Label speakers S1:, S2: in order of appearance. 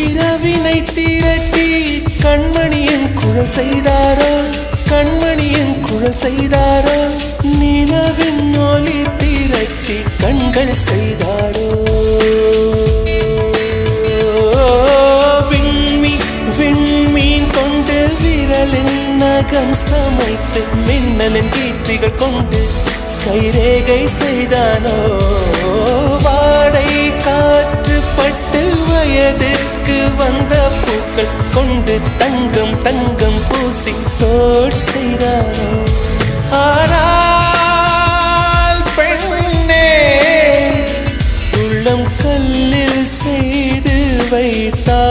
S1: இரவினை திரட்டி கண்மணியின் குழல் செய்தாரோ கண்மணியின் குழல் செய்தாரோ நிலவின் ஒளி திரட்டி கண்கள் செய்தாரோ விண்மீன் கொண்டு விரலின் நகம் சமைத்து மின்னலின் கீர்த்திகள் கொண்டு கைரேகை செய்தானோ வாடை காற்று பட்டு வயதிற்கு வந்த பூக்கள் கொண்டு தங்கம் தங்கம் பூசி தோல் செய்தானோ ஆனால் பெண்ணே உள்ளம் கல்லில் செய்து வைத்தார்